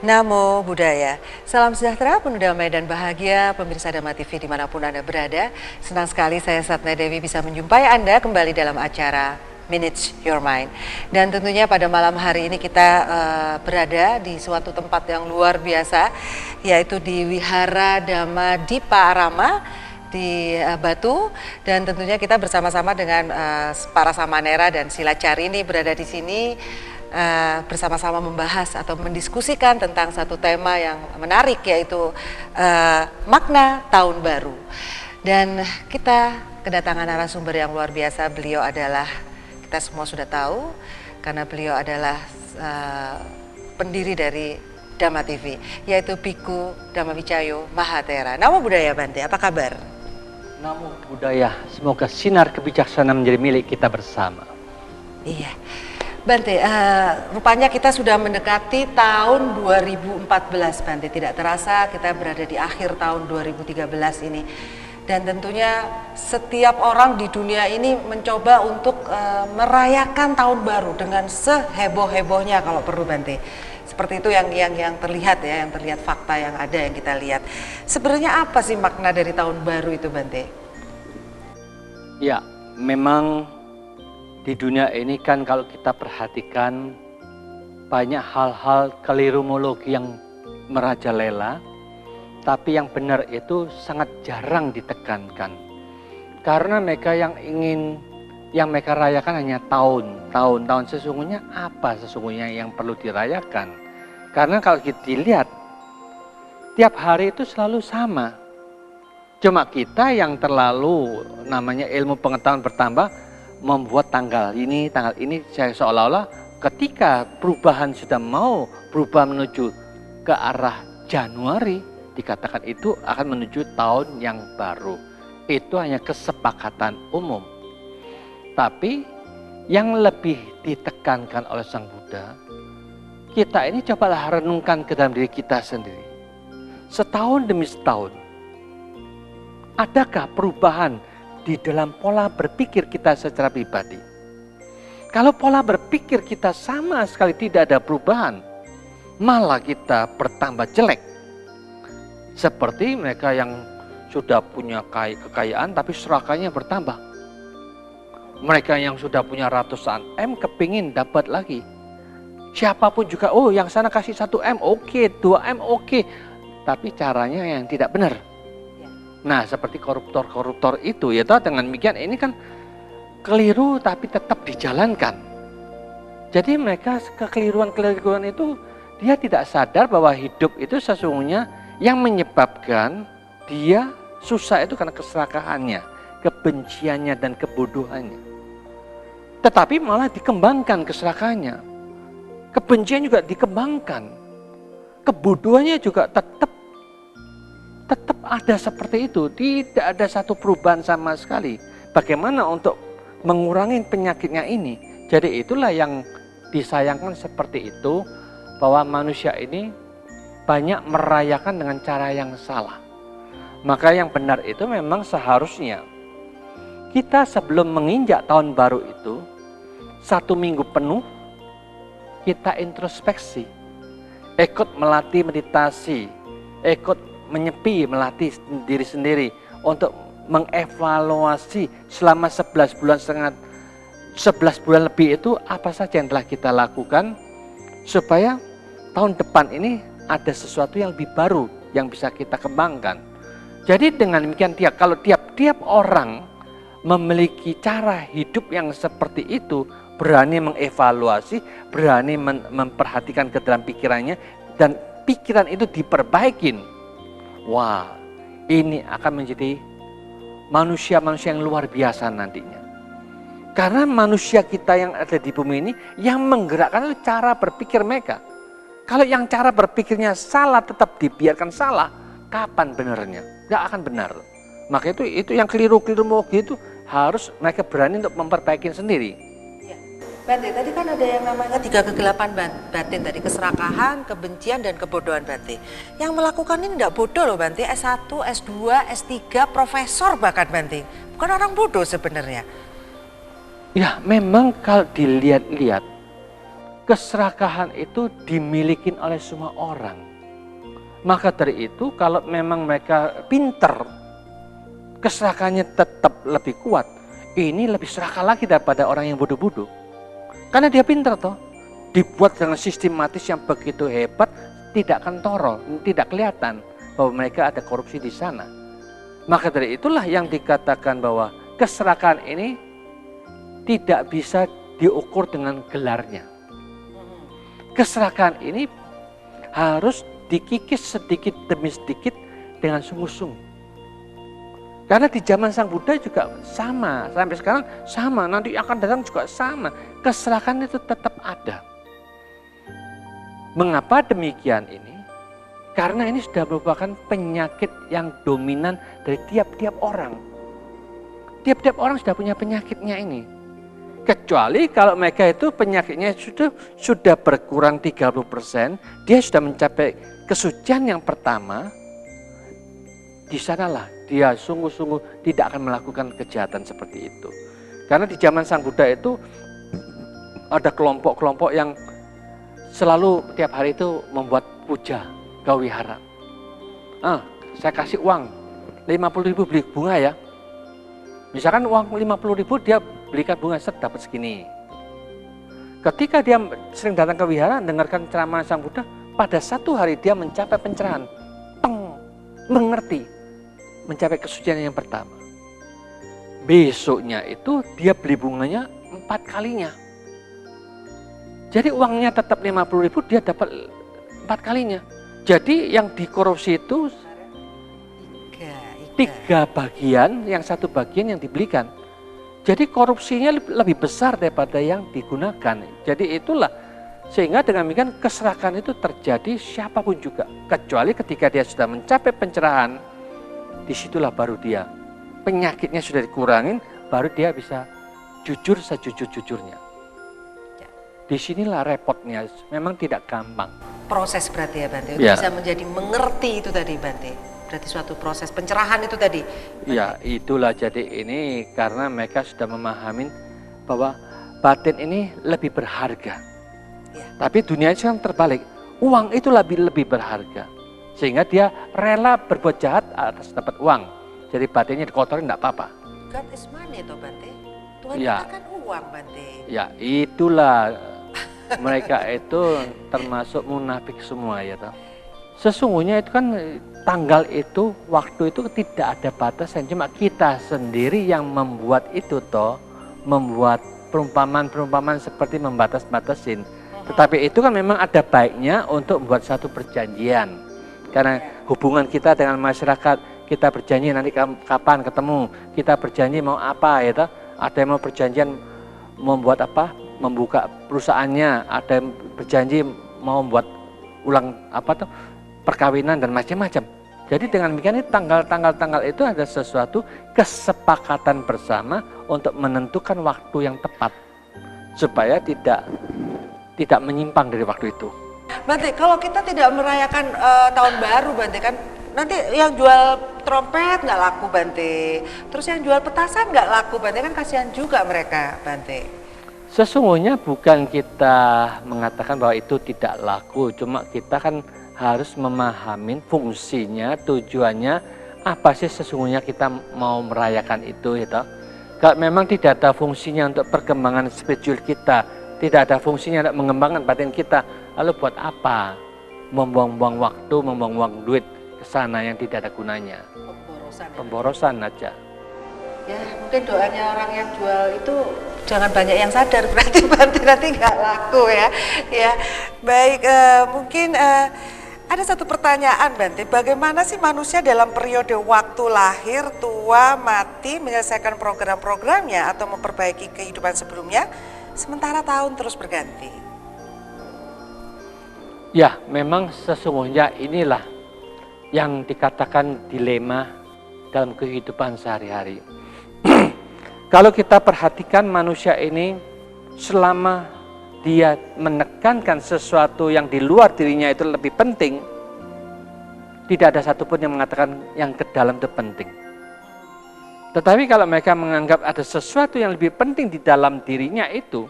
Namo Buddhaya. Salam sejahtera, penuh damai dan bahagia pemirsa Dhamma TV dimanapun Anda berada. Senang sekali saya Satna Dewi bisa menjumpai Anda kembali dalam acara Manage Your Mind. Dan tentunya pada malam hari ini kita berada di suatu tempat yang luar biasa, yaitu di Wihara Dhamma Dipa Arama di Batu, dan tentunya kita bersama-sama dengan para samanera dan silacari ini berada di sini bersama-sama membahas atau mendiskusikan tentang satu tema yang menarik, yaitu makna tahun baru. Dan kita kedatangan narasumber yang luar biasa. Beliau adalah, kita semua sudah tahu karena beliau adalah pendiri dari Dhamma TV, yaitu Bhikkhu Dhammawicaya Mahathera. Namo Buddhaya Bante, apa kabar? Namo Buddhaya, semoga sinar kebijaksanaan menjadi milik kita bersama. Iya Bante, rupanya kita sudah mendekati tahun 2014 Bante. Tidak terasa kita berada di akhir tahun 2013 ini. Dan tentunya setiap orang di dunia ini mencoba untuk merayakan tahun baru dengan seheboh-hebohnya kalau perlu Bante. Seperti itu yang terlihat ya, yang terlihat fakta yang ada yang kita lihat. Sebenarnya apa sih makna dari tahun baru itu Bante? Ya, memang di dunia ini kan kalau kita perhatikan banyak hal-hal kelirumologi yang merajalela, tapi yang benar itu sangat jarang ditekankan. Karena mereka yang mereka rayakan hanya tahun. Sesungguhnya apa sesungguhnya yang perlu dirayakan? Karena kalau kita dilihat, tiap hari itu selalu sama. Cuma kita yang terlalu namanya ilmu pengetahuan bertambah, membuat tanggal ini seolah-olah ketika perubahan sudah mau berubah menuju ke arah Januari, dikatakan itu akan menuju tahun yang baru. Itu hanya kesepakatan umum. Tapi yang lebih ditekankan oleh Sang Buddha, kita ini cobalah renungkan ke dalam diri kita sendiri. Setahun demi setahun, adakah perubahan di dalam pola berpikir kita secara pribadi? Kalau pola berpikir kita sama sekali tidak ada perubahan, malah kita bertambah jelek. Seperti mereka yang sudah punya kekayaan tapi serakahnya bertambah. Mereka yang sudah punya ratusan M kepingin dapat lagi. Siapapun juga, oh yang sana kasih 1 M, oke, 2 M, oke. Tapi caranya yang tidak benar. Nah, seperti koruptor-koruptor itu, ya toh, dengan demikian ini kan keliru tapi tetap dijalankan. Jadi mereka kekeliruan itu dia tidak sadar bahwa hidup itu sesungguhnya yang menyebabkan dia susah itu karena keserakahannya, kebenciannya dan kebodohannya. Tetapi malah dikembangkan keserakahannya. Kebencian juga dikembangkan. Kebodohannya juga tetap ada seperti itu, tidak ada satu perubahan sama sekali. Bagaimana untuk mengurangi penyakitnya ini? Jadi itulah yang disayangkan seperti itu, bahwa manusia ini banyak merayakan dengan cara yang salah. Maka yang benar itu memang seharusnya kita sebelum menginjak tahun baru itu 1 minggu penuh kita introspeksi, ikut melatih meditasi, ikut menyepi, melatih diri sendiri untuk mengevaluasi selama 11 bulan lebih itu apa saja yang telah kita lakukan, supaya tahun depan ini ada sesuatu yang lebih baru yang bisa kita kembangkan. Jadi dengan demikian kalau tiap orang memiliki cara hidup yang seperti itu, berani mengevaluasi, berani memperhatikan ke dalam pikirannya, dan pikiran itu diperbaikin. Wah, ini akan menjadi manusia-manusia yang luar biasa nantinya. Karena manusia kita yang ada di bumi ini yang menggerakkan itu cara berpikir mereka. Kalau yang cara berpikirnya salah, tetap dibiarkan salah, kapan benarnya? Nggak akan benar. Maka itu yang keliru-keliru itu harus mereka berani untuk memperbaiki sendiri. Bante, tadi kan ada yang namanya 3 kegelapan batin tadi, keserakahan, kebencian, dan kebodohan Bante. Yang melakukan ini tidak bodoh loh Bante, S1, S2, S3, profesor bahkan Bante. Bukan orang bodoh sebenarnya. Ya memang kalau dilihat-lihat, keserakahan itu dimiliki oleh semua orang. Maka dari itu kalau memang mereka pinter, keserakahannya tetap lebih kuat. Ini lebih serakah lagi daripada orang yang bodoh-bodoh. Karena dia pinter toh. Dibuat dengan sistematis yang begitu hebat, tidak akan torol, tidak kelihatan bahwa mereka ada korupsi di sana. Maka dari itulah yang dikatakan bahwa keserakahan ini tidak bisa diukur dengan gelarnya. Keserakahan ini harus dikikis sedikit demi sedikit dengan sungguh-sungguh. Karena di zaman Sang Buddha juga sama, sampai sekarang sama, nanti akan datang juga sama. Keserakahan itu tetap ada. Mengapa demikian ini? Karena ini sudah merupakan penyakit yang dominan dari tiap-tiap orang. Tiap-tiap orang sudah punya penyakitnya ini. Kecuali kalau mereka itu penyakitnya sudah berkurang 30%, dia sudah mencapai kesucian yang pertama, di sanalah dia sungguh-sungguh tidak akan melakukan kejahatan seperti itu. Karena di zaman Sang Buddha itu ada kelompok-kelompok yang selalu tiap hari itu membuat puja gawihara. Saya kasih uang 50.000 beli bunga ya. Misalkan uang 50.000 dia belikan bunga set dapat segini. Ketika dia sering datang ke wihara dengarkan ceramah Sang Buddha, pada satu hari dia mencapai pencerahan. Mengerti. Mencapai kesucian yang pertama. Besoknya itu dia beli bunganya 4 kalinya. Jadi uangnya tetap 50.000, dia dapat 4 kalinya. Jadi yang dikorupsi itu 3 bagian, yang 1 bagian yang dibelikan. Jadi korupsinya lebih besar daripada yang digunakan. Jadi itulah, sehingga dengan demikian keserakahan itu terjadi siapapun juga. Kecuali ketika dia sudah mencapai pencerahan, disitulah baru dia, penyakitnya sudah dikurangin, baru dia bisa jujur sejujur-jujurnya. Disinilah repotnya, memang tidak gampang. Proses berarti ya Bante, untuk bisa menjadi mengerti itu tadi Bante. Berarti suatu proses pencerahan itu tadi. Ya, itulah jadi ini karena mereka sudah memahami bahwa batin ini lebih berharga. Ya. Tapi dunia itu kan terbalik, uang itu lebih berharga. Sehingga dia rela berbuat jahat atas dapat uang. Jadi batinnya dikotorin tidak apa-apa. God is money toh Bante. Tuhan ya. Kita kan uang Bante. Ya, itulah mereka itu termasuk munafik semua ya toh. Sesungguhnya itu kan tanggal itu, waktu itu tidak ada batasan, cuma kita sendiri yang membuat itu toh, membuat perumpamaan-perumpamaan seperti membatas-batasin. Tetapi itu kan memang ada baiknya untuk membuat satu perjanjian. Karena hubungan kita dengan masyarakat, kita berjanji nanti kapan ketemu, kita berjanji mau apa ya toh. Ada yang mau perjanjian membuat apa, membuka perusahaannya, ada yang berjanji mau membuat ulang apa tuh, perkawinan dan macam-macam. Jadi dengan demikian tanggal-tanggal itu ada sesuatu kesepakatan bersama untuk menentukan waktu yang tepat supaya tidak menyimpang dari waktu itu. Bante, kalau kita tidak merayakan tahun baru Bante, kan nanti yang jual trompet nggak laku Bante, terus yang jual petasan nggak laku Bante, kan kasihan juga mereka Bante. Sesungguhnya bukan kita mengatakan bahwa itu tidak laku, cuma kita kan harus memahami fungsinya, tujuannya, apa sih sesungguhnya kita mau merayakan itu gitu. Kalau memang tidak ada fungsinya untuk perkembangan spiritual kita, tidak ada fungsinya untuk mengembangkan batin kita, lalu buat apa? Membuang-buang waktu, membuang-buang duit ke sana yang tidak ada gunanya. Pemborosan aja. Ya mungkin doanya orang yang jual itu jangan banyak yang sadar, berarti nanti nggak laku ya. Ya baik, mungkin ada satu pertanyaan Bante, bagaimana sih manusia dalam periode waktu lahir, tua, mati menyelesaikan program-programnya atau memperbaiki kehidupan sebelumnya, sementara tahun terus berganti? Ya, memang sesungguhnya inilah yang dikatakan dilema dalam kehidupan sehari-hari. Kalau kita perhatikan manusia ini selama dia menekankan sesuatu yang di luar dirinya itu lebih penting, tidak ada satupun yang mengatakan yang ke dalam itu penting. Tetapi kalau mereka menganggap ada sesuatu yang lebih penting di dalam dirinya itu,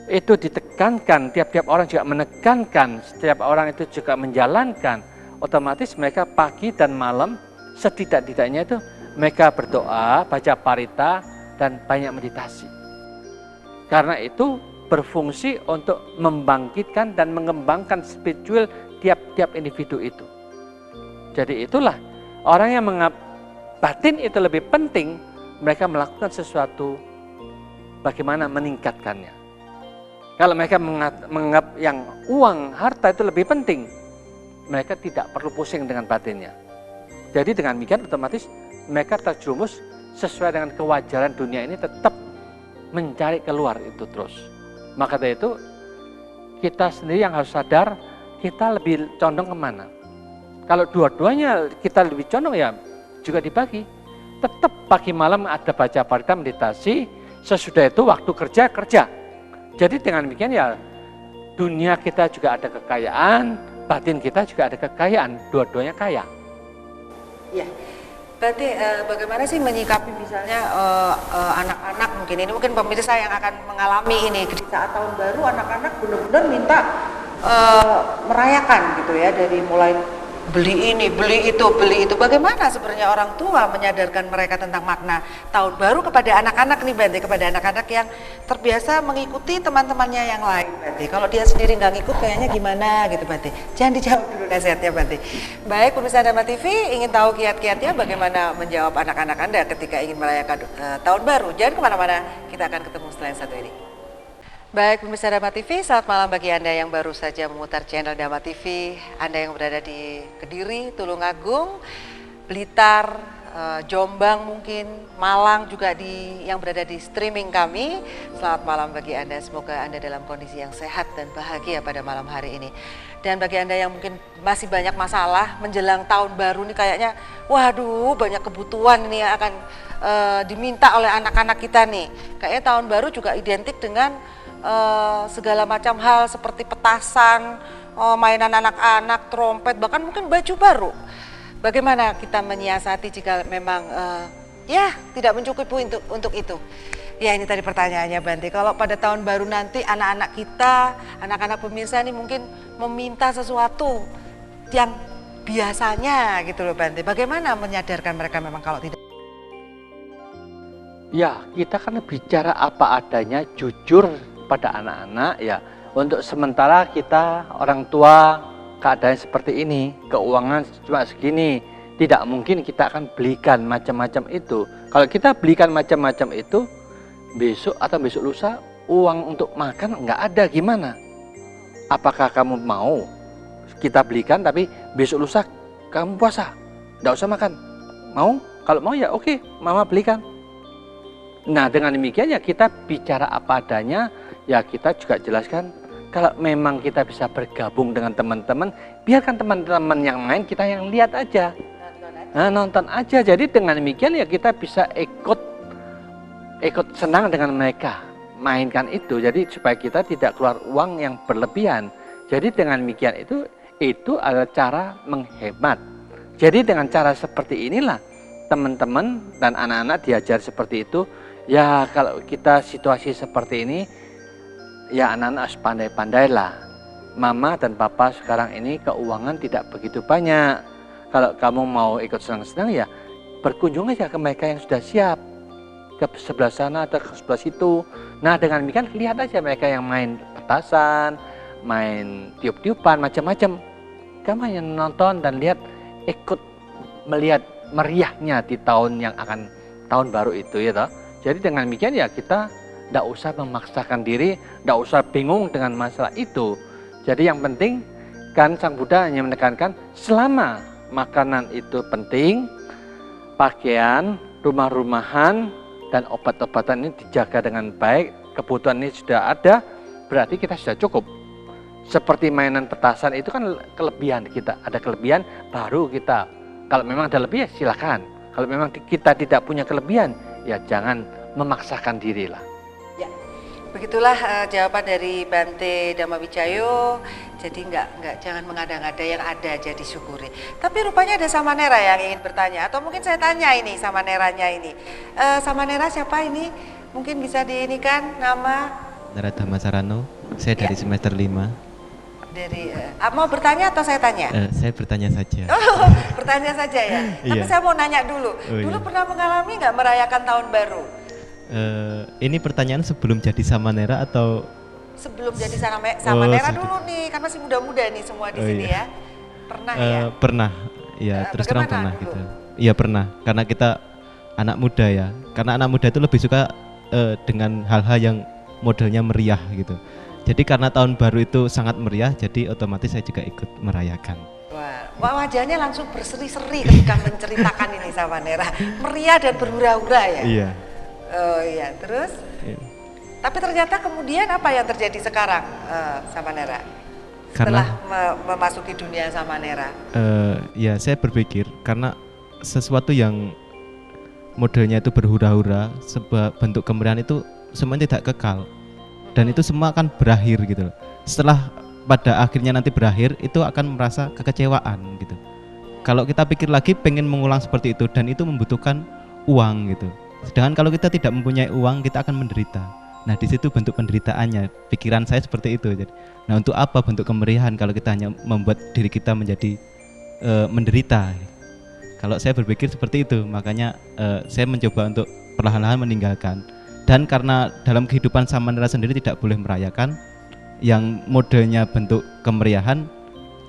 itu ditekankan, tiap-tiap orang juga menekankan, setiap orang itu juga menjalankan, otomatis mereka pagi dan malam setidak-tidaknya itu mereka berdoa, baca parita, dan banyak meditasi. Karena itu berfungsi untuk membangkitkan dan mengembangkan spiritual tiap-tiap individu itu. Jadi itulah orang yang menganggap batin itu lebih penting, mereka melakukan sesuatu bagaimana meningkatkannya. Kalau mereka menganggap yang uang, harta itu lebih penting, mereka tidak perlu pusing dengan batinnya. Jadi dengan demikian otomatis mereka terjerumus sesuai dengan kewajaran dunia ini, tetap mencari keluar itu terus. Maka dari itu kita sendiri yang harus sadar, kita lebih condong kemana. Kalau dua-duanya kita lebih condong ya juga dibagi. Tetap pagi malam ada baca parita, meditasi, sesudah itu waktu kerja. Jadi dengan demikian ya dunia kita juga ada kekayaan, batin kita juga ada kekayaan, dua-duanya kaya. Ya, berarti bagaimana sih menyikapi misalnya anak-anak mungkin pemirsa yang akan mengalami ini di saat tahun baru, anak-anak benar-benar minta merayakan gitu ya, dari mulai beli ini, beli itu. Bagaimana sebenarnya orang tua menyadarkan mereka tentang makna tahun baru kepada anak-anak nih Bante, kepada anak-anak yang terbiasa mengikuti teman-temannya yang lain Bante. Kalau dia sendiri nggak ngikut kayaknya gimana gitu Bante. Jangan dijawab dulu nasihatnya Bante. Baik, pemirsa Dhamma TV ingin tahu kiat-kiatnya bagaimana menjawab anak-anak Anda ketika ingin merayakan tahun baru. Jangan kemana-mana, kita akan ketemu setelah yang satu ini. Baik, pemirsa Dhamma TV, selamat malam bagi Anda yang baru saja memutar channel Dhamma TV. Anda yang berada di Kediri, Tulungagung, Blitar, Jombang mungkin, Malang juga yang berada di streaming kami. Selamat malam bagi Anda, semoga Anda dalam kondisi yang sehat dan bahagia pada malam hari ini. Dan bagi Anda yang mungkin masih banyak masalah menjelang tahun baru nih, kayaknya waduh banyak kebutuhan ini yang akan diminta oleh anak-anak kita nih. Kayaknya tahun baru juga identik dengan segala macam hal seperti petasan, mainan anak-anak, trompet, bahkan mungkin baju baru. Bagaimana kita menyiasati jika memang ya tidak mencukupi untuk itu? Ya ini tadi pertanyaannya Bante. Kalau pada tahun baru nanti anak-anak kita, anak-anak pemirsa ini mungkin meminta sesuatu yang biasanya gitu loh Bante. Bagaimana menyadarkan mereka memang kalau tidak? Ya, kita kan bicara apa adanya, jujur pada anak-anak ya. Untuk sementara kita orang tua keadaan seperti ini, keuangan cuma segini, tidak mungkin kita akan belikan macam-macam itu. Kalau kita belikan macam-macam itu, besok atau besok lusa uang untuk makan nggak ada, gimana? Apakah kamu mau kita belikan tapi besok lusa kamu puasa, nggak usah makan? Mau? Kalau mau ya oke, mama belikan. Nah dengan demikian ya kita bicara apa adanya, ya kita juga jelaskan kalau memang kita bisa bergabung dengan teman-teman, biarkan teman-teman yang main, kita yang lihat aja. Nah, nonton aja. Jadi dengan demikian ya kita bisa ikut senang dengan mereka, mainkan itu. Jadi supaya kita tidak keluar uang yang berlebihan. Jadi dengan demikian itu adalah cara menghemat. Jadi dengan cara seperti inilah teman-teman dan anak-anak diajar seperti itu. Ya kalau kita situasi seperti ini, ya anak-anak harus pandai-pandailah. Mama dan papa sekarang ini keuangan tidak begitu banyak. Kalau kamu mau ikut senang-senang ya berkunjung aja ke mereka yang sudah siap. Ke sebelah sana atau ke sebelah situ. Nah dengan demikian lihat aja mereka yang main petasan, main tiup-tiupan, macam-macam. Kamu hanya nonton dan lihat, ikut melihat meriahnya di tahun yang akan tahun baru itu ya toh. Jadi dengan demikian ya kita tidak usah memaksakan diri, tidak usah bingung dengan masalah itu. Jadi yang penting kan Sang Buddha hanya menekankan selama makanan itu penting, pakaian, rumah-rumahan, dan obat-obatan ini dijaga dengan baik, kebutuhan ini sudah ada, berarti kita sudah cukup. Seperti mainan petasan itu kan kelebihan kita, ada kelebihan baru kita. Kalau memang ada lebih ya silakan. Kalau memang kita tidak punya kelebihan, ya jangan memaksakan diri lah. Ya, begitulah jawaban dari Bante Dhamma Wicayo. Jadi jangan mengada-ngada, yang ada aja disyukuri. Tapi rupanya ada Samanera yang ingin bertanya, atau mungkin saya tanya ini Samaneranya ini. Samanera siapa ini? Mungkin bisa diinikan nama? Nara Damasarano, saya dari Ya. semester 5. Dari mau bertanya atau saya tanya? Saya bertanya saja. Oh, bertanya saja ya. Tapi Iya. saya mau nanya dulu. Oh, Dulu iya. pernah mengalami nggak merayakan tahun baru? Ini pertanyaan sebelum jadi Samanera atau Sebelum jadi sama Nera sedikit. dulu nih, kan masih muda-muda nih semua di Oh, sini iya. ya. Pernah ya? Pernah, ya terus terang bagaimana pernah dulu? gitu. Iya pernah, karena kita anak muda ya. Karena anak muda itu lebih suka dengan hal-hal yang modelnya meriah gitu. Jadi karena tahun baru itu sangat meriah, jadi otomatis saya juga ikut merayakan. Wah, wajahnya langsung berseri-seri ketika menceritakan ini sama Nera. Meriah dan berhura-hura ya? Iya. Oh iya, terus? Iya. Tapi ternyata kemudian apa yang terjadi sekarang sama Nera? Karena Setelah memasuki dunia sama Nera? ya saya berpikir karena sesuatu yang modelnya itu berhura-hura, sebuah bentuk kemeriahan itu semuanya tidak kekal dan itu semua akan berakhir gitu loh. Setelah pada akhirnya nanti berakhir itu akan merasa kekecewaan gitu. Kalau kita pikir lagi pengen mengulang seperti itu dan itu membutuhkan uang gitu. Sedangkan kalau kita tidak mempunyai uang kita akan menderita. Nah di situ bentuk penderitaannya. Pikiran saya seperti itu. Nah untuk apa bentuk kemeriahan kalau kita hanya membuat diri kita menjadi menderita? Kalau saya berpikir seperti itu, makanya saya mencoba untuk perlahan-lahan meninggalkan. Dan karena dalam kehidupan Samanera sendiri tidak boleh merayakan, yang modelnya bentuk kemeriahan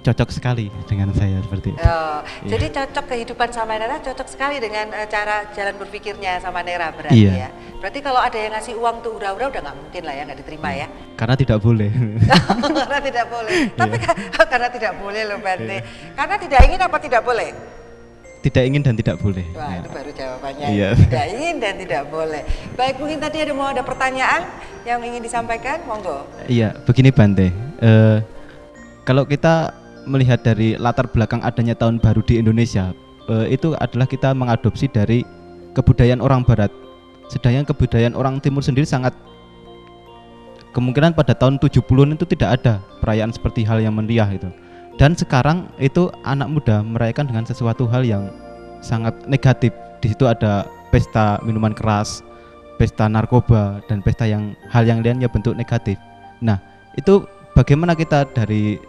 cocok sekali dengan saya seperti itu. Oh, Iya. jadi cocok kehidupan sama Nera cocok sekali dengan cara jalan berpikirnya sama Nera berarti Iya. ya. Berarti kalau ada yang ngasih uang tuh hura-hura udah nggak mungkin lah ya, nggak diterima ya. Karena tidak boleh. Karena tidak boleh. Tapi karena tidak boleh loh Bante. Iya. Karena tidak ingin apa tidak boleh? Tidak ingin dan tidak boleh. Wah Ya. itu baru jawabannya. Iya. Tidak ingin dan tidak boleh. Baik, mungkin tadi ada pertanyaan yang ingin disampaikan, monggo. Iya, begini Bante. Kalau kita melihat dari latar belakang adanya tahun baru di Indonesia, itu adalah kita mengadopsi dari kebudayaan orang Barat. Sedangkan kebudayaan orang Timur sendiri sangat kemungkinan pada tahun 70-an itu tidak ada perayaan seperti hal yang meriah itu. Dan sekarang itu anak muda merayakan dengan sesuatu hal yang sangat negatif. Di situ ada pesta minuman keras, pesta narkoba dan pesta yang hal yang lainnya bentuk negatif. Nah, itu bagaimana kita dari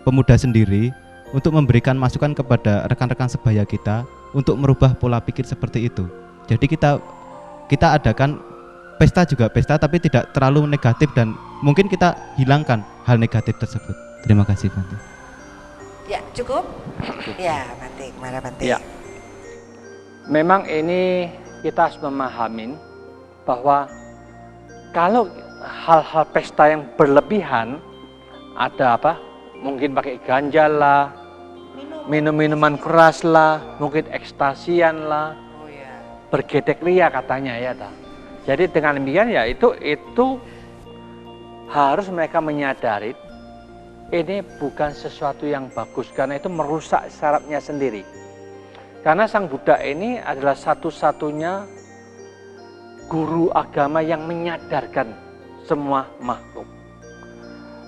pemuda sendiri untuk memberikan masukan kepada rekan-rekan sebaya kita untuk merubah pola pikir seperti itu. Jadi kita adakan pesta juga pesta tapi tidak terlalu negatif dan mungkin kita hilangkan hal negatif tersebut. Terima kasih Bante. Ya, cukup? Ya, Bante, gimana Bante? Ya. Memang ini kita harus memahamin bahwa kalau hal-hal pesta yang berlebihan, ada apa? Mungkin pakai ganja lah, minum-minuman keras lah, mungkin ekstasian lah, Oh ya. bergedek ria katanya ya. Jadi dengan demikian ya itu harus mereka menyadari ini bukan sesuatu yang bagus karena itu merusak syarafnya sendiri. Karena Sang Buddha ini adalah satu-satunya guru agama yang menyadarkan semua makhluk.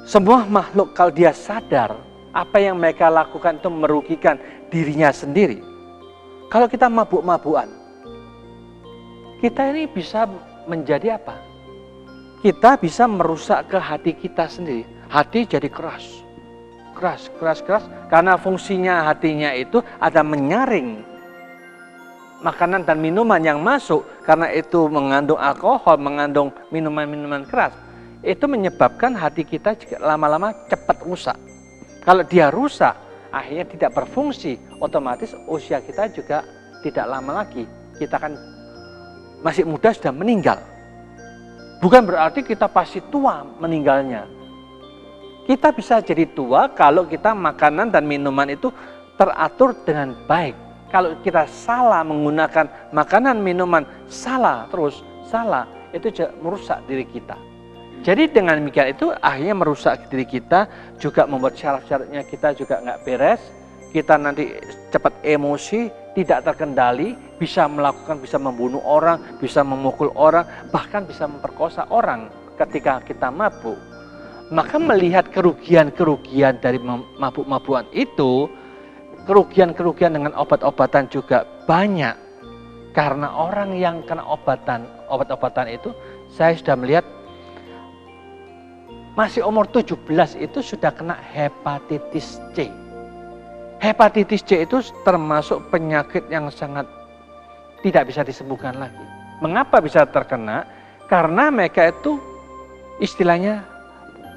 Semua makhluk kalau dia sadar apa yang mereka lakukan itu merugikan dirinya sendiri. Kalau kita mabuk-mabukan, kita ini bisa menjadi apa? Kita bisa merusak ke hati kita sendiri. Hati jadi keras. Karena fungsinya hatinya itu ada menyaring makanan dan minuman yang masuk. Karena itu mengandung alkohol, mengandung minuman-minuman keras. Itu menyebabkan hati kita lama-lama cepat rusak. Kalau dia rusak, akhirnya tidak berfungsi. Otomatis usia kita juga tidak lama lagi. Kita kan masih muda sudah meninggal. Bukan berarti kita pasti tua meninggalnya. Kita bisa jadi tua kalau kita makanan dan minuman itu teratur dengan baik. Kalau kita salah menggunakan makanan, minuman, salah, itu merusak diri kita. Jadi dengan demikian itu akhirnya merusak diri kita, juga membuat syaraf-syarafnya kita juga nggak beres. Kita nanti cepat emosi, tidak terkendali, bisa membunuh orang, bisa memukul orang, bahkan bisa memperkosa orang ketika kita mabuk. Maka melihat kerugian-kerugian dari mabuk-mabukan itu, kerugian-kerugian dengan obat-obatan juga banyak. Karena orang yang kena obat-obatan itu, saya sudah melihat masih umur 17 itu sudah kena hepatitis C. Hepatitis C itu termasuk penyakit yang sangat tidak bisa disembuhkan lagi. Mengapa bisa terkena? Karena mereka itu istilahnya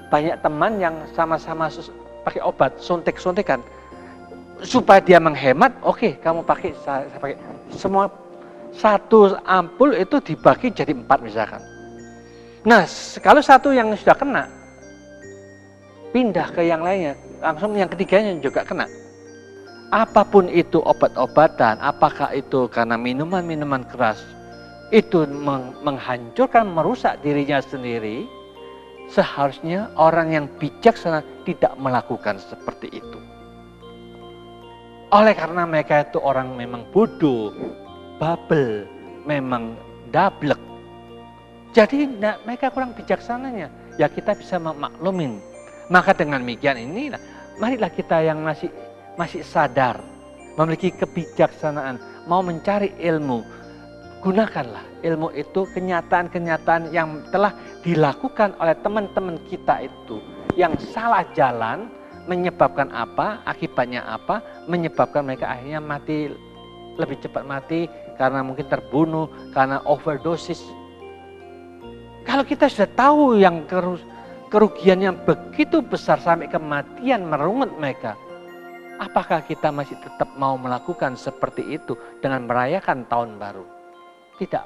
banyak teman yang sama-sama pakai obat, suntik-suntikan. Supaya dia menghemat, oke, kamu pakai, saya pakai. Semua satu ampul itu dibagi jadi 4 misalkan. Nah, kalau satu yang sudah kena, pindah ke yang lainnya, langsung yang ketiganya juga kena. Apapun itu obat-obatan, apakah itu karena minuman-minuman keras, itu menghancurkan, merusak dirinya sendiri, seharusnya orang yang bijaksana tidak melakukan seperti itu. Oleh karena mereka itu orang memang bodoh, babel, memang dablek. Jadi mereka kurang bijaksananya. Ya kita bisa memaklumin. Maka dengan demikian ini, marilah kita yang masih sadar, memiliki kebijaksanaan, mau mencari ilmu, gunakanlah ilmu itu, kenyataan-kenyataan yang telah dilakukan oleh teman-teman kita itu, yang salah jalan, menyebabkan apa, akibatnya apa, menyebabkan mereka akhirnya mati, lebih cepat mati, karena mungkin terbunuh, karena overdosis. Kalau kita sudah tahu yang kerugian yang begitu besar sampai kematian merungut mereka, apakah kita masih tetap mau melakukan seperti itu dengan merayakan tahun baru? Tidak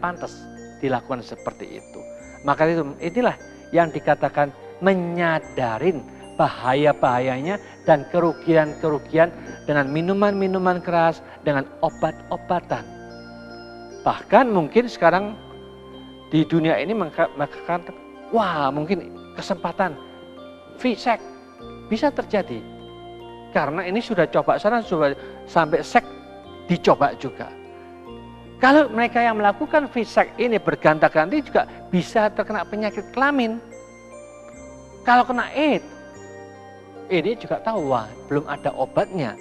pantas dilakukan seperti itu. Maka inilah yang dikatakan menyadarin bahaya-bahayanya dan kerugian-kerugian dengan minuman-minuman keras, dengan obat-obatan. Bahkan mungkin sekarang di dunia ini mengatakan, wah mungkin kesempatan free sex bisa terjadi. Karena ini sudah coba sana, sudah sampai seks dicoba juga. Kalau mereka yang melakukan free sex ini berganti-ganti juga bisa terkena penyakit kelamin. Kalau kena AIDS, ini juga tahu, wah belum ada obatnya.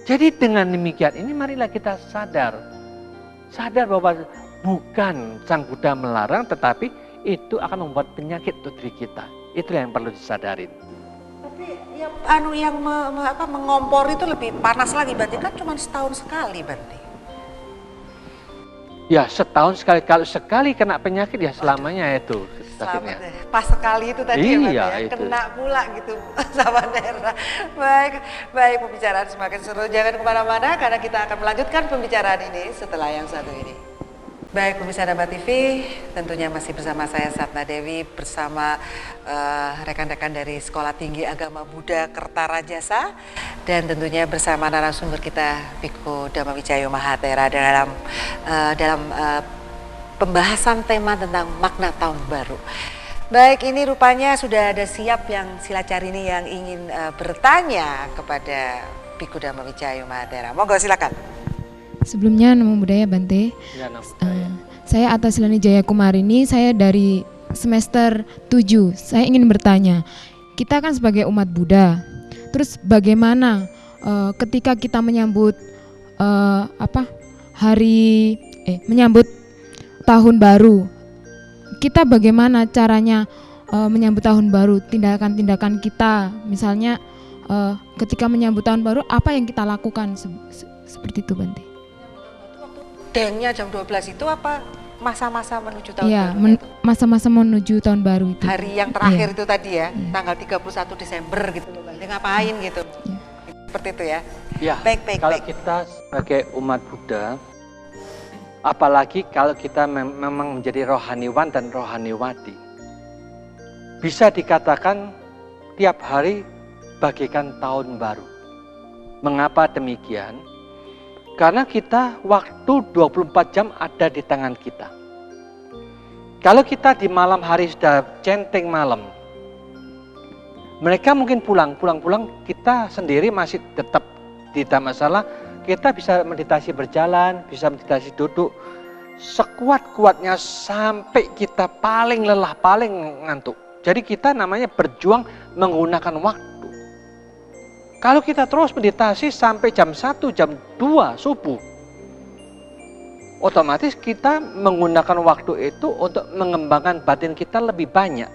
Jadi dengan demikian ini marilah kita sadar bahwa bukan Sang Buddha melarang, tetapi itu akan membuat penyakit untuk diri kita. Itulah yang perlu disadarin. Tapi yang mengompor itu lebih panas lagi, berarti kan cuma setahun sekali berarti. Ya setahun sekali, kalau sekali kena penyakit ya selamanya itu. Pas sekali itu tadi iya, ya, kena pula gitu sama daerah. Baik, pembicaraan semakin seru. Jangan kemana-mana karena kita akan melanjutkan pembicaraan ini setelah yang satu ini. Baik, pemirsa Dhamma TV, tentunya masih bersama saya Satna Dewi bersama rekan-rekan dari Sekolah Tinggi Agama Buddha Kertarajasa, dan tentunya bersama narasumber kita Bhikkhu Dhammawicayo Mahathera dalam pembahasan tema tentang makna tahun baru. Baik, ini rupanya sudah ada siap yang Silacarini yang ingin bertanya kepada Bhikkhu Dhammawicayo Mahathera. Monggo silakan. Sebelumnya namo buddhaya Bante. Ya, namo buddhaya. Saya Atasilani Jaya Kumarini, saya dari semester 7. Saya ingin bertanya, kita kan sebagai umat Buddha, terus bagaimana ketika kita menyambut menyambut tahun baru, kita bagaimana caranya menyambut tahun baru, tindakan-tindakan kita, misalnya ketika menyambut tahun baru, apa yang kita lakukan seperti itu Bante? Dengnya jam 12 itu apa masa-masa menuju tahun ya, baru? Masa-masa menuju tahun baru itu. Hari yang terakhir itu tadi ya, tanggal 31 Desember gitu loh Bante, ngapain gitu. Seperti itu ya. Ya, kalau kita sebagai umat Buddha, apalagi kalau kita memang menjadi rohaniwan dan rohaniwati, bisa dikatakan tiap hari bagaikan tahun baru. Mengapa demikian? Karena kita waktu 24 jam ada di tangan kita. Kalau kita di malam hari sudah centeng malam, mereka mungkin pulang, kita sendiri masih tetap tidak masalah. Kita bisa meditasi berjalan, bisa meditasi duduk, sekuat-kuatnya sampai kita paling lelah, paling ngantuk. Jadi kita namanya berjuang menggunakan waktu. Kalau kita terus meditasi sampai jam 1, jam 2 subuh, otomatis kita menggunakan waktu itu untuk mengembangkan batin kita lebih banyak.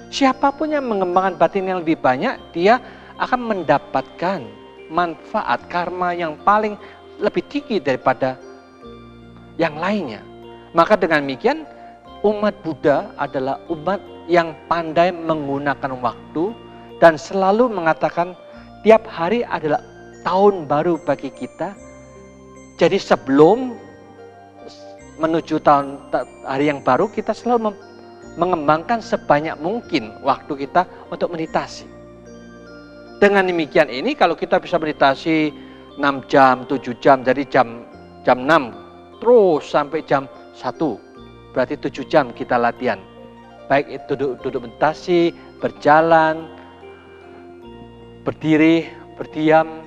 Siapapun yang mengembangkan batin yang lebih banyak, dia akan mendapatkan manfaat karma yang paling lebih tinggi daripada yang lainnya. Maka dengan demikian, umat Buddha adalah umat yang pandai menggunakan waktu dan selalu mengatakan tiap hari adalah tahun baru bagi kita. Jadi sebelum menuju hari yang baru, kita selalu mengembangkan sebanyak mungkin waktu kita untuk meditasi. Dengan demikian ini, kalau kita bisa meditasi 6 jam, 7 jam, dari jam 6 terus sampai jam 1, berarti 7 jam kita latihan. Baik itu duduk meditasi, berjalan, berdiri, berdiam,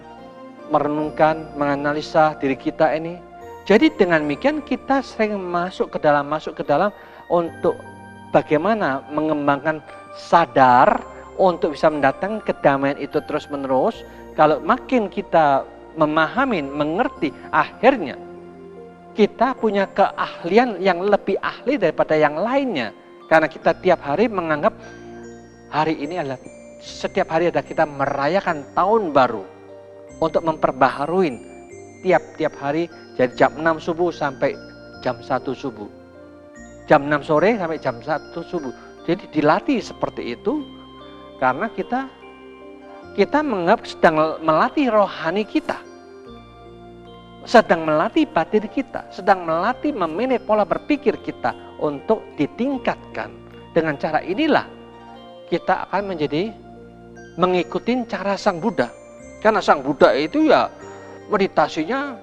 merenungkan, menganalisa diri kita ini. Jadi dengan demikian kita sering masuk ke dalam untuk bagaimana mengembangkan sadar untuk bisa mendatangkan kedamaian itu terus menerus. Kalau makin kita memahami, mengerti, akhirnya kita punya keahlian yang lebih ahli daripada yang lainnya. Karena kita tiap hari menganggap hari ini adalah, setiap hari adalah kita merayakan tahun baru untuk memperbaharui tiap hari dari jam 6 subuh sampai jam 1 subuh. Jam 6 sore sampai jam 1 subuh. Jadi dilatih seperti itu karena kita menganggap sedang melatih rohani kita. Sedang melatih batin kita, sedang melatih memanage pola berpikir kita untuk ditingkatkan. Dengan cara inilah kita akan menjadi mengikuti cara Sang Buddha. Karena Sang Buddha itu ya meditasinya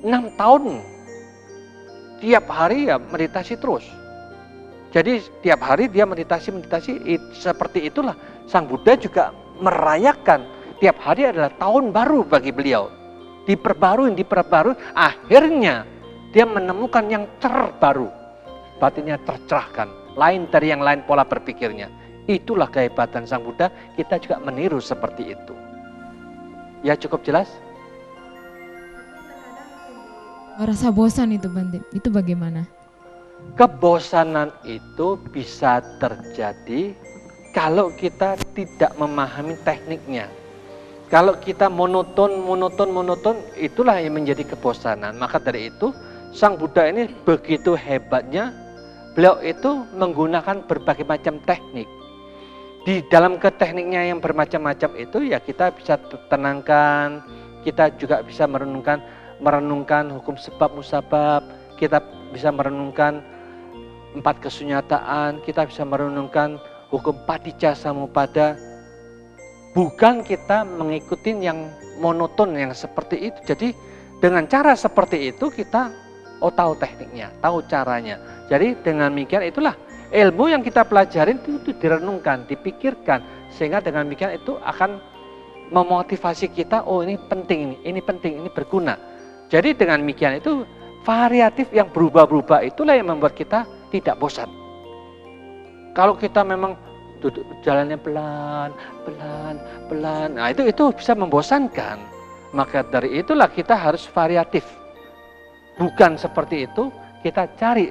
6 tahun. Tiap hari ya meditasi terus. Jadi tiap hari dia meditasi seperti itulah. Sang Buddha juga merayakan tiap hari adalah tahun baru bagi beliau. Diperbarui, akhirnya dia menemukan yang terbaru. Batinnya tercerahkan, lain dari yang lain pola berpikirnya. Itulah kehebatan Sang Buddha, kita juga meniru seperti itu. Ya cukup jelas? Rasa bosan itu Bante, itu bagaimana? Kebosanan itu bisa terjadi kalau kita tidak memahami tekniknya. Kalau kita monoton, itulah yang menjadi kebosanan. Maka dari itu, Sang Buddha ini begitu hebatnya, beliau itu menggunakan berbagai macam teknik. Di dalam tekniknya yang bermacam-macam itu, ya kita bisa tenangkan, kita juga bisa merenungkan hukum sebab musabab, kita bisa merenungkan 4 kesunyataan, kita bisa merenungkan hukum padicca samuppada. Bukan kita mengikuti yang monoton yang seperti itu. Jadi dengan cara seperti itu kita tahu tekniknya, tahu caranya. Jadi dengan demikian itulah ilmu yang kita pelajarin itu direnungkan, dipikirkan. Sehingga dengan demikian itu akan memotivasi kita, oh ini penting, ini berguna. Jadi dengan demikian itu variatif yang berubah-ubah itulah yang membuat kita tidak bosan. Kalau kita memang duduk jalannya pelan, nah itu bisa membosankan. Maka dari itulah kita harus variatif. Bukan seperti itu, kita cari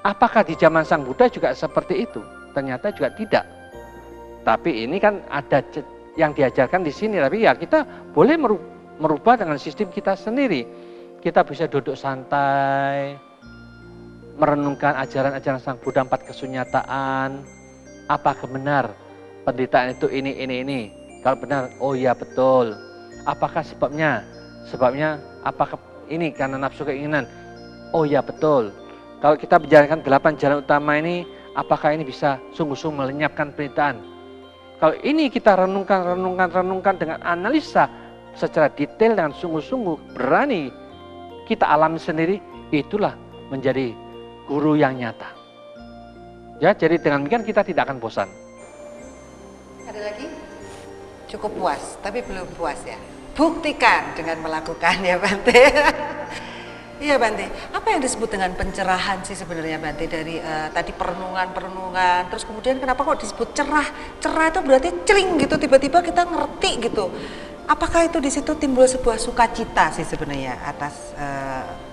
apakah di zaman Sang Buddha juga seperti itu? Ternyata juga tidak. Tapi ini kan ada yang diajarkan di sini, tapi ya kita boleh merubah dengan sistem kita sendiri. Kita bisa duduk santai, merenungkan ajaran-ajaran Sang Buddha 4 kesunyataan. Apakah benar penderitaan itu ini? Kalau benar, oh ya betul. Apakah sebabnya? Sebabnya apakah ini karena nafsu keinginan? Oh ya betul. Kalau kita menjalankan 8 jalan utama ini, apakah ini bisa sungguh-sungguh melenyapkan penderitaan? Kalau ini kita renungkan dengan analisa secara detail dengan sungguh-sungguh berani kita alami sendiri, itulah menjadi guru yang nyata. Ya, jadi dengan demikian kita tidak akan bosan. Ada lagi? Cukup puas, tapi belum puas ya. Buktikan dengan melakukan ya Bante. Iya Bante, apa yang disebut dengan pencerahan sih sebenarnya Bante dari tadi perenungan, terus kemudian kenapa kok disebut cerah? Cerah itu berarti cering gitu, tiba-tiba kita ngerti gitu. Apakah itu di situ timbul sebuah sukacita sih sebenarnya atas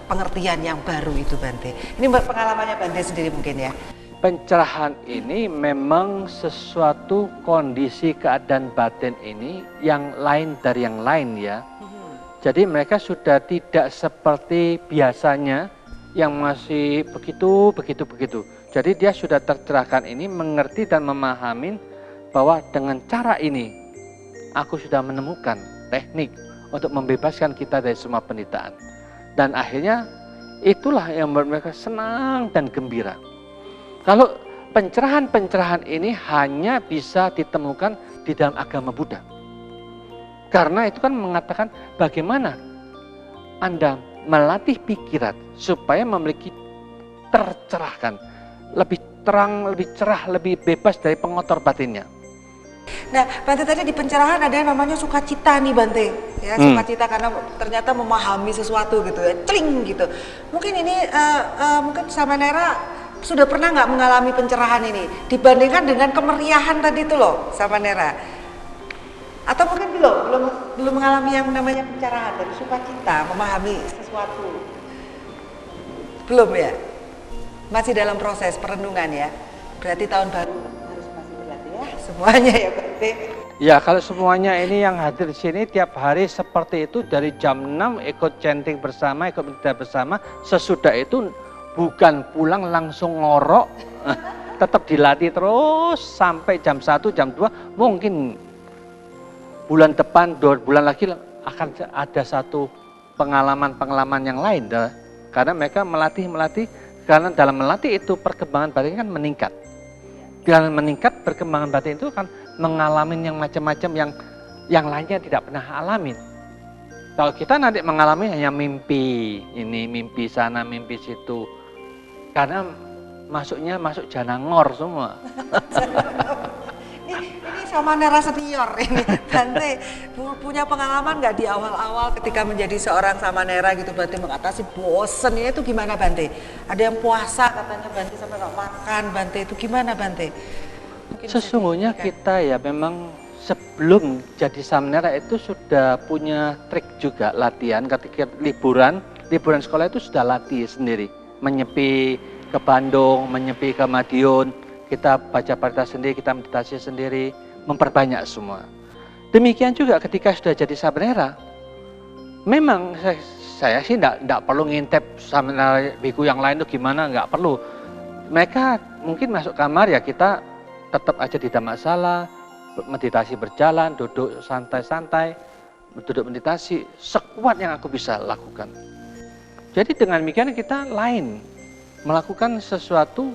pengertian yang baru itu Bante? Ini pengalamannya Bante sendiri mungkin ya. pencerahan ini memang sesuatu kondisi keadaan batin ini yang lain dari yang lain ya. Jadi mereka sudah tidak seperti biasanya yang masih begitu. Jadi dia sudah tercerahkan ini, mengerti dan memahami bahwa dengan cara ini aku sudah menemukan teknik untuk membebaskan kita dari semua penderitaan. Dan akhirnya itulah yang membuat mereka senang dan gembira. Kalau pencerahan-pencerahan ini hanya bisa ditemukan di dalam agama Buddha. Karena itu kan mengatakan bagaimana Anda melatih pikiran supaya memiliki tercerahkan, lebih terang, lebih cerah, lebih bebas dari pengotor batinnya. Nah, Bante tadi di pencerahan ada yang namanya sukacita nih Bante, ya sukacita karena ternyata memahami sesuatu gitu ya, cling gitu. Mungkin ini mungkin Samanera sudah pernah nggak mengalami pencerahan ini dibandingkan dengan kemeriahan tadi itu loh, Samanera? Atau mungkin belum mengalami yang namanya pencerahan dari sukacita, memahami sesuatu? Belum ya? Masih dalam proses perenungan ya. Berarti tahun baru harus masih berlatih ya semuanya ya Bante. Ya, kalau semuanya ini yang hadir di sini tiap hari seperti itu dari jam 6 ikut chanting bersama, ikut berdoa bersama, sesudah itu bukan pulang langsung ngorok, tetap dilatih terus sampai jam 1, jam 2, mungkin bulan depan, 2 bulan lagi akan ada satu pengalaman-pengalaman yang lain. Karena mereka melatih, karena dalam melatih itu perkembangan batin kan meningkat. Dengan meningkat perkembangan batin itu kan mengalami yang macam-macam yang lainnya tidak pernah alamin. Kalau kita nanti mengalami hanya mimpi, ini mimpi sana, mimpi situ. Karena masuk janangor semua. Ini Samanera senior ini Bante punya pengalaman nggak di awal-awal ketika menjadi seorang Samanera gitu Bante mengatasi bosen ini itu gimana Bante? Ada yang puasa katanya Bante sampai nggak makan Bante, itu gimana Bante? Mungkin sesungguhnya kita ya memang sebelum jadi Samanera itu sudah punya trik juga latihan. Ketika liburan sekolah itu sudah latih sendiri, menyepi ke Bandung, menyepi ke Madiun, kita baca parita sendiri, kita meditasi sendiri, memperbanyak semua. Demikian juga ketika sudah jadi Samanera, memang saya sih tidak perlu ngintip Samanera biku yang lain itu gimana, nggak perlu. Mereka mungkin masuk kamar ya kita tetap aja tidak masalah, meditasi berjalan, duduk santai-santai, duduk meditasi, sekuat yang aku bisa lakukan. Jadi dengan demikian kita lain, melakukan sesuatu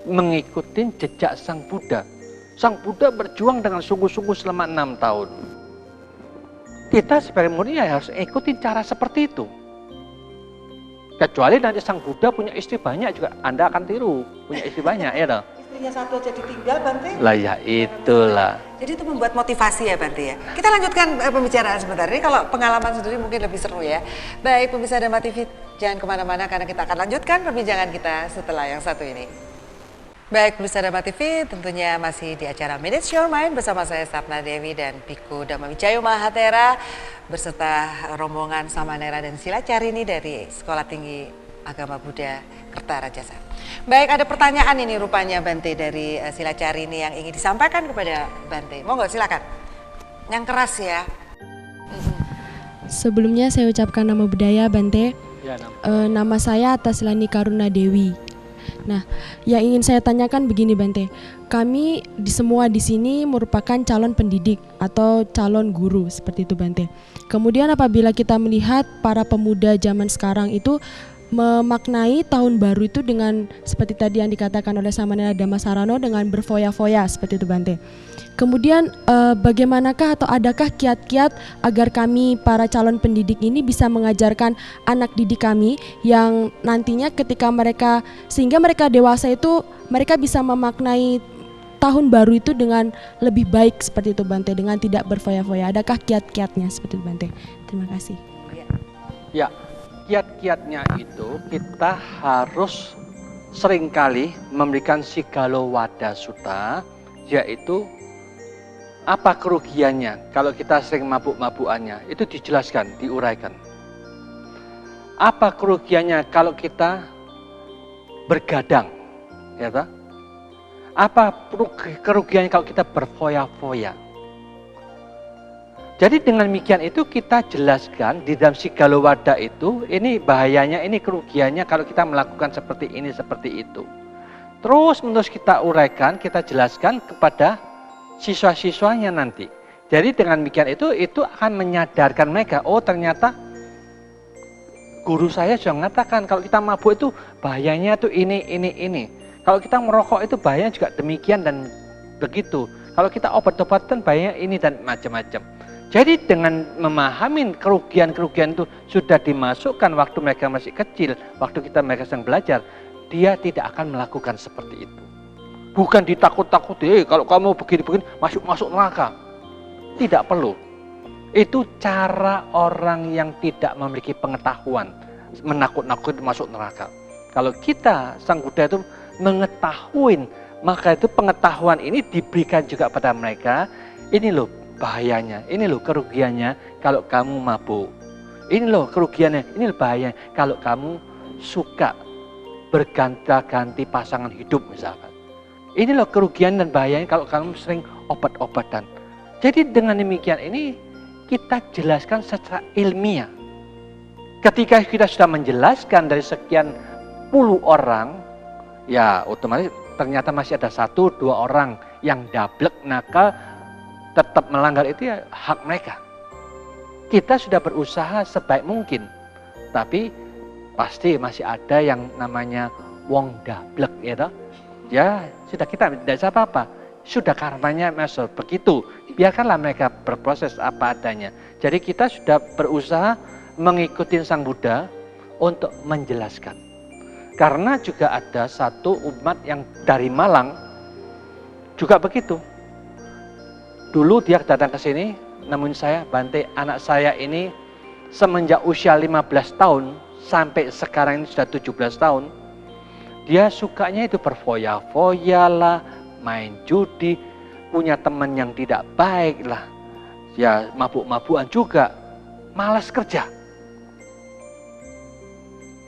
mengikuti jejak Sang Buddha. Sang Buddha berjuang dengan sungguh-sungguh selama 6 tahun. Kita sebagai murid ya harus ikuti cara seperti itu. Kecuali nanti Sang Buddha punya istri banyak juga, Anda akan tiru, punya istri banyak ya dong. istrinya satu aja ditinggal Bante. Lah ya itulah. Jadi itu membuat motivasi ya Bante ya. Kita lanjutkan pembicaraan sebentar. Ini kalau pengalaman sendiri mungkin lebih seru ya. Baik pemirsa Dhamma TV, jangan kemana-mana karena kita akan lanjutkan perbincangan kita setelah yang satu ini. Baik pemirsa Dhamma TV, tentunya masih di acara Manage Your Mind bersama saya Sapna Dewi dan Biku Dhammawijayo Mahathera beserta rombongan Samanera dan Silacarini dari Sekolah Tinggi Agama Buddha Kertarajasa. Baik, ada pertanyaan ini rupanya Bante dari Silacarini yang ingin disampaikan kepada Bante. Monggo silakan. Yang keras ya. Sebelumnya saya ucapkan nama budaya Bante. Ya, Nama saya Ataslani Karuna Dewi. Nah, yang ingin saya tanyakan begini Bante. Kami semua di sini merupakan calon pendidik atau calon guru seperti itu Bante. Kemudian apabila kita melihat para pemuda zaman sekarang itu memaknai tahun baru itu dengan seperti tadi yang dikatakan oleh Samanera Dhammasarano dengan berfoya-foya seperti itu Bante. Kemudian bagaimanakah atau adakah kiat-kiat agar kami para calon pendidik ini bisa mengajarkan anak didik kami yang nantinya ketika mereka sehingga mereka dewasa itu mereka bisa memaknai tahun baru itu dengan lebih baik seperti itu Bante, dengan tidak berfoya-foya. Adakah kiat-kiatnya seperti itu Bante? Terima kasih. Ya, kiat-kiatnya itu kita harus seringkali memberikan Sigalo Wada Sutta, yaitu apa kerugiannya kalau kita sering mabuk-mabukannya, itu dijelaskan, diuraikan. Apa kerugiannya kalau kita bergadang, ya toh? Apa kerugiannya kalau kita berfoya-foya? Jadi dengan demikian itu kita jelaskan di dalam Sigalo Wada itu, ini bahayanya, ini kerugiannya kalau kita melakukan seperti ini, seperti itu. Terus menerus kita uraikan, kita jelaskan kepada siswa-siswanya nanti. Jadi dengan demikian itu akan menyadarkan mereka, oh ternyata guru saya sudah mengatakan kalau kita mabuk itu bahayanya tuh ini. Kalau kita merokok itu bahayanya juga demikian dan begitu. Kalau kita obat-obatan bahayanya ini dan macam-macam. Jadi dengan memahami kerugian-kerugian itu sudah dimasukkan waktu mereka masih kecil, waktu mereka sedang belajar, dia tidak akan melakukan seperti itu. Bukan ditakut-takuti, kalau kamu begini-begini masuk neraka. Tidak perlu. Itu cara orang yang tidak memiliki pengetahuan, menakut-nakuti masuk neraka. Kalau kita, Sang Buddha itu mengetahui, maka itu pengetahuan ini diberikan juga pada mereka. Ini loh bahayanya, ini loh kerugiannya kalau kamu mabuk. Ini loh kerugiannya, ini loh bahayanya kalau kamu suka berganti-ganti pasangan hidup misalkan. Ini loh kerugian dan bahayanya kalau kamu sering obat-obatan. Jadi dengan demikian ini kita jelaskan secara ilmiah. Ketika kita sudah menjelaskan dari sekian puluh orang, ya otomatis ternyata masih ada 1-2 orang yang dablek nakal, tetap melanggar, itu ya hak mereka. Kita sudah berusaha sebaik mungkin, tapi pasti masih ada yang namanya wong dablek ya toh. Ya sudah, kita tidak bisa apa-apa, sudah karmanya masuk begitu, biarkanlah mereka berproses apa adanya. Jadi kita sudah berusaha mengikuti Sang Buddha untuk menjelaskan. Karena juga ada satu umat yang dari Malang juga begitu. Dulu dia datang ke sini, namun saya, Bante, anak saya ini semenjak usia 15 tahun sampai sekarang ini sudah 17 tahun, dia sukanya itu berfoya-foya lah, main judi, punya teman yang tidak baik lah, ya mabuk-mabukan juga, malas kerja.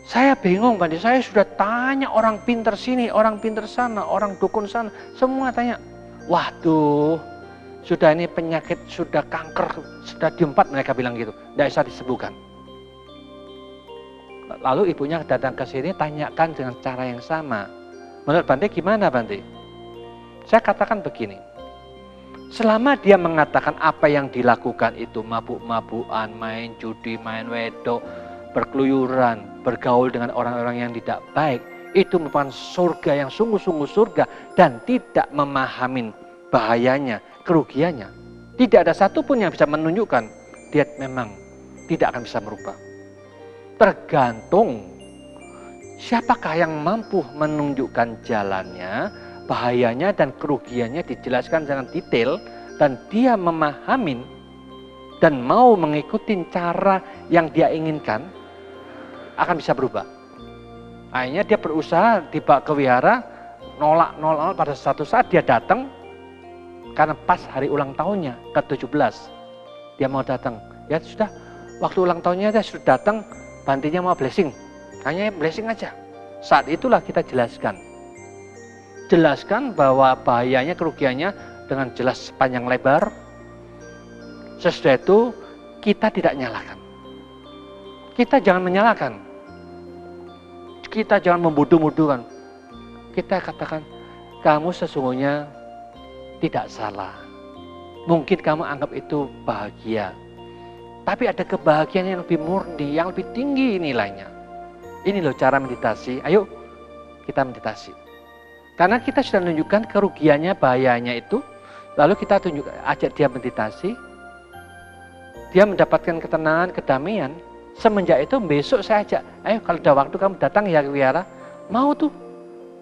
Saya bingung, Bante, saya sudah tanya orang pinter sini, orang pinter sana, orang dukun sana, semua tanya, waduh, sudah ini penyakit, sudah kanker, sudah di-4 mereka bilang gitu, tidak bisa disembuhkan. Lalu ibunya datang ke sini, tanyakan dengan cara yang sama. Menurut Bante gimana, Bante? Saya katakan begini, selama dia mengatakan apa yang dilakukan itu mabuk-mabukan, main judi, main wedok, berkeluyuran, bergaul dengan orang-orang yang tidak baik, itu merupakan surga yang sungguh-sungguh surga dan tidak memahami bahayanya, kerugiannya. Tidak ada satupun yang bisa menunjukkan dia memang tidak akan bisa merubah. Tergantung siapakah yang mampu menunjukkan jalannya, bahayanya dan kerugiannya dijelaskan dengan detail, dan dia memahami dan mau mengikuti cara yang dia inginkan, akan bisa berubah. Akhirnya dia berusaha dibawa ke wihara, nolak pada satu saat dia datang, karena pas hari ulang tahunnya ke-17 dia mau datang. Ya sudah, waktu ulang tahunnya dia sudah datang, Bantenya mau blessing, hanya blessing aja. Saat itulah kita jelaskan bahwa bahayanya, kerugiannya dengan jelas panjang lebar. Sesudah itu kita tidak nyalakan, kita jangan menyalahkan, kita jangan membodoh-bodohkan. Kita katakan, kamu sesungguhnya tidak salah. Mungkin kamu anggap itu bahagia, tapi ada kebahagiaan yang lebih murni, yang lebih tinggi nilainya. Ini loh cara meditasi. Ayo kita meditasi. Karena kita sudah menunjukkan kerugiannya, bahayanya itu, lalu kita ajak dia meditasi. Dia mendapatkan ketenangan, kedamaian. Semenjak itu besok saya ajak, ayo kalau ada waktu kamu datang ya ke wihara. Mau tuh,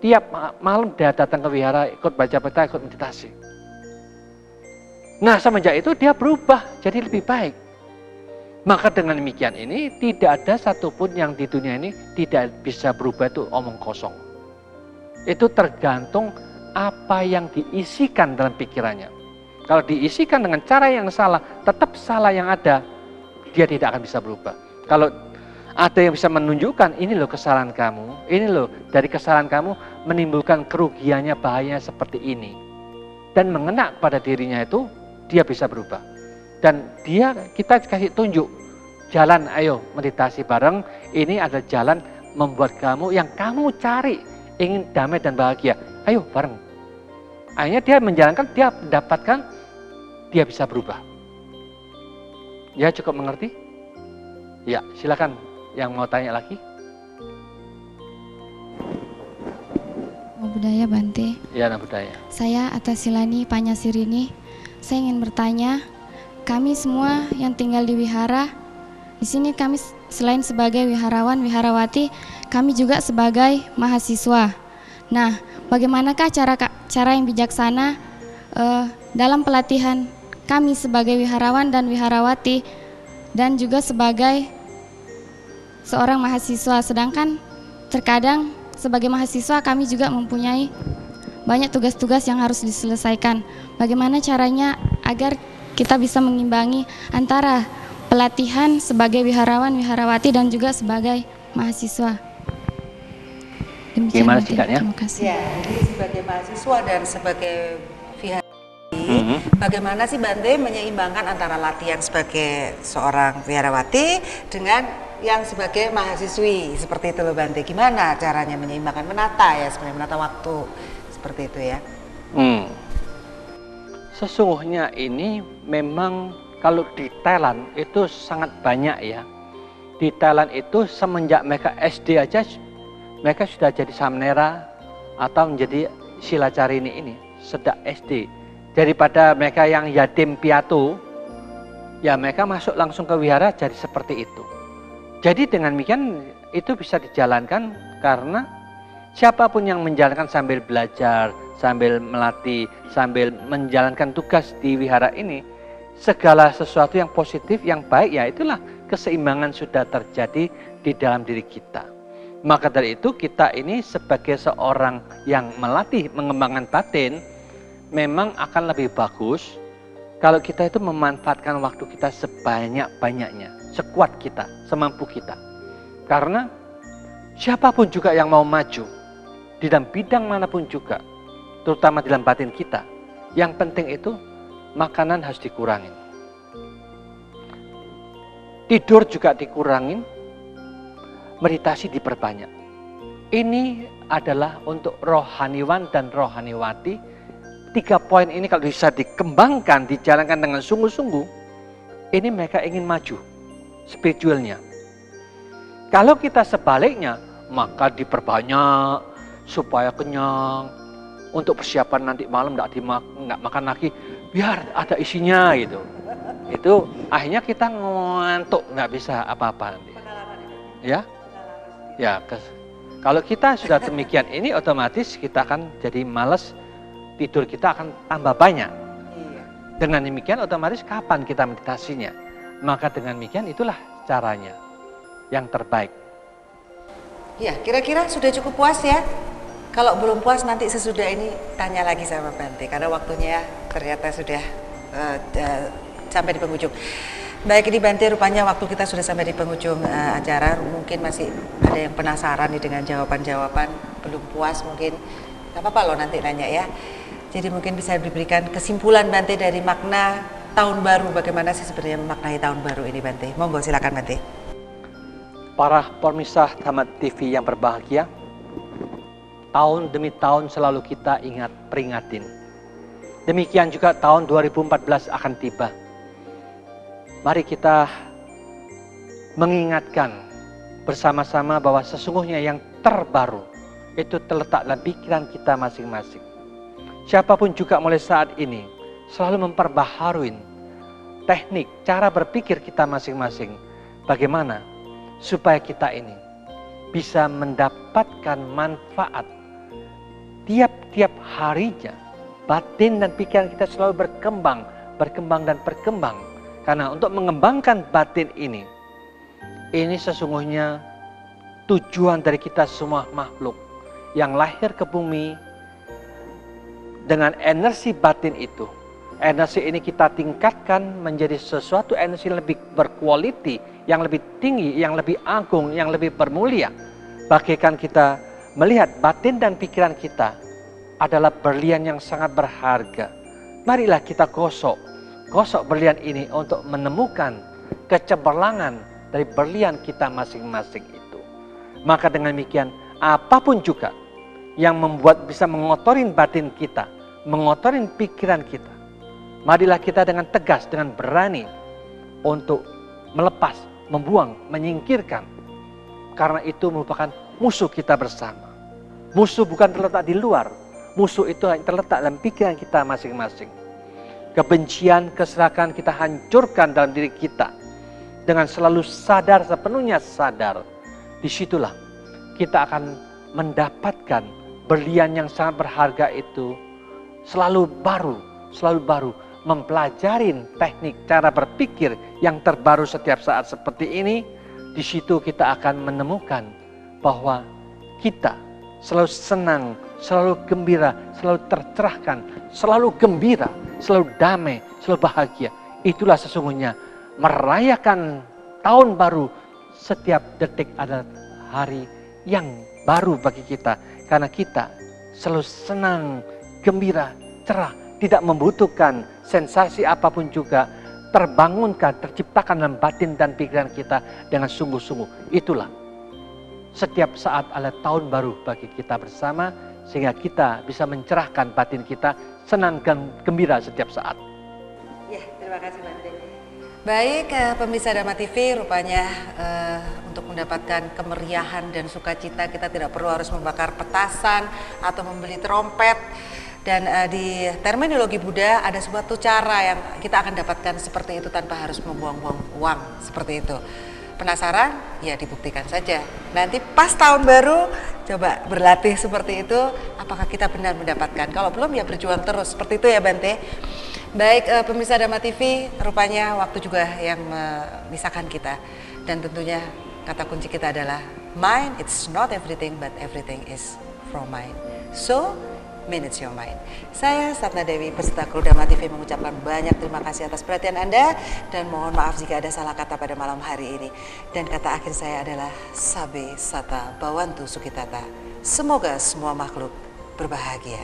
tiap malam dia datang ke wihara, ikut baca peta, ikut meditasi. Nah semenjak itu dia berubah jadi lebih baik. Maka dengan demikian ini tidak ada satupun yang di dunia ini tidak bisa berubah, itu omong kosong. Itu tergantung apa yang diisikan dalam pikirannya. Kalau diisikan dengan cara yang salah, tetap salah yang ada, dia tidak akan bisa berubah. Kalau ada yang bisa menunjukkan, ini loh kesalahan kamu, ini loh dari kesalahan kamu, menimbulkan kerugiannya, bahayanya seperti ini, dan mengena pada dirinya itu, dia bisa berubah. Dan kita kasih tunjuk jalan, ayo meditasi bareng, ini adalah jalan membuat kamu yang kamu cari, ingin damai dan bahagia. Ayo bareng. Akhirnya dia menjalankan, dia mendapatkan, dia bisa berubah. Ya, cukup mengerti? Ya, silakan yang mau tanya lagi. Namo Buddhaya Bante. Ya, Namo Buddhaya. Saya Atasilani Panyasirini. Saya ingin bertanya, kami semua yang tinggal di wihara, di sini kami selain sebagai wiharawan, wiharawati, kami juga sebagai mahasiswa. Nah, bagaimanakah cara yang bijaksana dalam pelatihan kami sebagai wiharawan dan wiharawati dan juga sebagai seorang mahasiswa, sedangkan terkadang sebagai mahasiswa kami juga mempunyai banyak tugas-tugas yang harus diselesaikan. Bagaimana caranya agar kita bisa mengimbangi antara pelatihan sebagai wiharawan, wiharawati dan juga sebagai mahasiswa? Demikian. Gimana sikapnya? Terima kasih. Ya, jadi sebagai mahasiswa dan sebagai wiharawati, bagaimana sih Bante menyeimbangkan antara latihan sebagai seorang wiharawati dengan yang sebagai mahasiswi seperti itu loh Bante? Gimana caranya menyeimbangkan, menata ya sebenarnya, menata waktu seperti itu ya? Sesungguhnya ini memang kalau di Thailand itu sangat banyak ya. Di Thailand itu semenjak mereka SD aja mereka sudah jadi samnera atau menjadi silacarini ini sejak SD. Daripada mereka yang yatim piatu, ya mereka masuk langsung ke wihara jadi seperti itu. Jadi dengan demikian itu bisa dijalankan karena siapapun yang menjalankan sambil belajar, sambil melatih, sambil menjalankan tugas di wihara ini, segala sesuatu yang positif, yang baik, ya itulah keseimbangan sudah terjadi di dalam diri kita. Maka dari itu kita ini sebagai seorang yang melatih, mengembangkan batin, memang akan lebih bagus kalau kita itu memanfaatkan waktu kita sebanyak-banyaknya, sekuat kita, semampu kita. Karena siapapun juga yang mau maju, di dalam bidang manapun juga, terutama di dalam batin kita, yang penting itu makanan harus dikurangin. Tidur juga dikurangin, meditasi diperbanyak. Ini adalah untuk rohaniwan dan rohaniwati. 3 poin ini kalau bisa dikembangkan, dijalankan dengan sungguh-sungguh, ini mereka ingin maju spiritualnya. Kalau kita sebaliknya, maka diperbanyak supaya kenyang, untuk persiapan nanti malam nggak makan lagi, biar ada isinya gitu. Itu akhirnya kita ngantuk, nggak bisa apa-apa nanti. Ya, ya. Kalau kita sudah demikian ini otomatis kita akan jadi malas, tidur kita akan tambah banyak. Dengan demikian otomatis kapan kita meditasinya? Maka dengan demikian itulah caranya yang terbaik. Ya, kira-kira sudah cukup puas ya? Kalau belum puas nanti sesudah ini tanya lagi sama Bante, karena waktunya ternyata sudah sampai di penghujung. Baik, ini Bante, rupanya waktu kita sudah sampai di penghujung acara. Mungkin masih ada yang penasaran nih dengan jawaban-jawaban, belum puas mungkin. Gak apa-apa loh nanti nanya ya. Jadi mungkin bisa diberikan kesimpulan Bante dari makna tahun baru. Bagaimana sih sebenarnya memaknai tahun baru ini Bante? Monggo silakan Bante. Para pemirsa Tamat TV yang berbahagia, tahun demi tahun selalu kita peringatin. Demikian juga tahun 2014 akan tiba. Mari kita mengingatkan bersama-sama bahwa sesungguhnya yang terbaru itu terletak dalam pikiran kita masing-masing. Siapapun juga mulai saat ini selalu memperbaharui teknik, cara berpikir kita masing-masing. Bagaimana supaya kita ini bisa mendapatkan manfaat tiap-tiap harinya. Batin dan pikiran kita selalu berkembang dan berkembang. Karena untuk mengembangkan batin ini sesungguhnya tujuan dari kita semua makhluk yang lahir ke bumi dengan energi batin itu. Energi ini kita tingkatkan menjadi sesuatu energi yang lebih berkualiti, yang lebih tinggi, yang lebih agung, yang lebih bermulia. Bagaikan kita melihat batin dan pikiran kita adalah berlian yang sangat berharga. Marilah kita gosok berlian ini untuk menemukan kecemerlangan dari berlian kita masing-masing itu. Maka dengan demikian, apapun juga yang membuat bisa mengotorin batin kita, mengotorin pikiran kita, marilah kita dengan tegas, dengan berani untuk melepas, membuang, menyingkirkan. Karena itu merupakan musuh kita bersama. Musuh bukan terletak di luar, musuh itu terletak dalam pikiran kita masing-masing. Kebencian, keserakahan kita hancurkan dalam diri kita dengan selalu sadar, sepenuhnya sadar. Disitulah kita akan mendapatkan berlian yang sangat berharga itu selalu baru, mempelajarin teknik cara berpikir yang terbaru setiap saat seperti ini. Di situ kita akan menemukan bahwa kita selalu senang, selalu gembira, selalu tercerahkan, selalu gembira, selalu damai, selalu bahagia. Itulah sesungguhnya merayakan tahun baru. Setiap detik adalah hari yang baru bagi kita. Karena kita selalu senang, gembira, cerah, tidak membutuhkan sensasi apapun juga. Terbangunkan, terciptakan dalam batin dan pikiran kita dengan sungguh-sungguh. Itulah setiap saat adalah tahun baru bagi kita bersama, sehingga kita bisa mencerahkan batin kita, senang dan gembira setiap saat. Ya, terima kasih Bante. Baik, pemirsa Dharma TV, rupanya untuk mendapatkan kemeriahan dan sukacita kita tidak perlu harus membakar petasan atau membeli trompet. Dan di terminologi Buddha ada suatu cara yang kita akan dapatkan seperti itu tanpa harus membuang-buang uang seperti itu. Penasaran? Ya dibuktikan saja. Nanti pas tahun baru coba berlatih seperti itu, apakah kita benar mendapatkan. Kalau belum ya berjuang terus, seperti itu ya Bante. Baik pemirsa Dharma TV, rupanya waktu juga yang memisahkan kita. Dan tentunya kata kunci kita adalah mind, it's not everything but everything is from mind. So, Manage Your Mind. Saya Satna Dewi beserta kru Dharma TV mengucapkan banyak terima kasih atas perhatian Anda dan mohon maaf jika ada salah kata pada malam hari ini. Dan kata akhir saya adalah Sabe Sata Bawantu Sukitata. Semoga semua makhluk berbahagia.